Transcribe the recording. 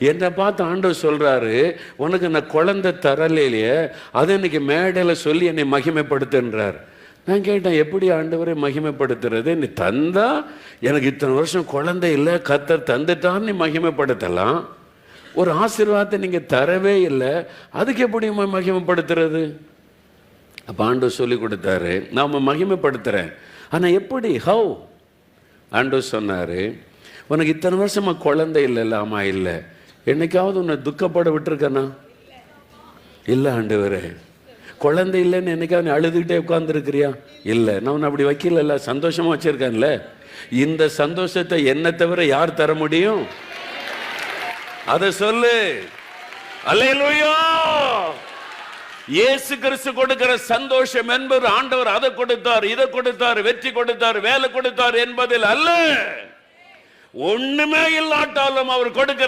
என்னை பார்த்து ஆண்டவர் சொல்றாரு, உனக்கு நான் குழந்தை தரலையே, அதை இன்னைக்கு மேடையில் சொல்லி என்னை மகிமைப்படுத்துன்றார். நான் கேட்டேன், எப்படி ஆண்டவரை மகிமைப்படுத்துறது? நீ தந்தா எனக்கு இத்தனை வருஷம் குழந்தை இல்லை, கர்த்தர் தந்துட்டான்னு நீ மகிமைப்படுத்தலாம். ஒரு ஆசீர்வாதத்தை நீங்க தரவே இல்லை, அதுக்கு எப்படி மகிமைப்படுத்துறது? அப்போ ஆண்டவர் சொல்லி கொடுத்தாரு, நான் மகிமைப்படுத்துறேன். ஆனால் எப்படி, ஹவு? ஆண்டவர் சொன்னாரு, உனக்கு இத்தனை வருஷமா குழந்தை இல்லைல்ல? ஆமா இல்லை. என்னைக்காவது உன்னை துக்கப்பட விட்டுருக்கனா? இல்லை ஆண்டவரே. குழந்தை இல்லைன்னு என்னைக்காவது அழுதுகிட்டே உட்கார்ந்துருக்கிறியா? இல்லை. நான் உன்னை அப்படி வைக்கல, சந்தோஷமா வச்சிருக்கேன்ல. இந்த சந்தோஷத்தை என்ன தவிர யார் தர முடியும்? அதை சொல்லு. அல்லேலூயா. இயேசு கிறிஸ்து கொடுக்கிற சந்தோஷம் என்பது ஆண்டவர் அதை கொடுத்தார், இதை கொடுத்தார், வெற்றி கொடுத்தார், வேலை கொடுத்தார் என்பதில் அல்ல. ஒண்ணுமே இல்லாட்டாலும் அவர் கொடுக்கிற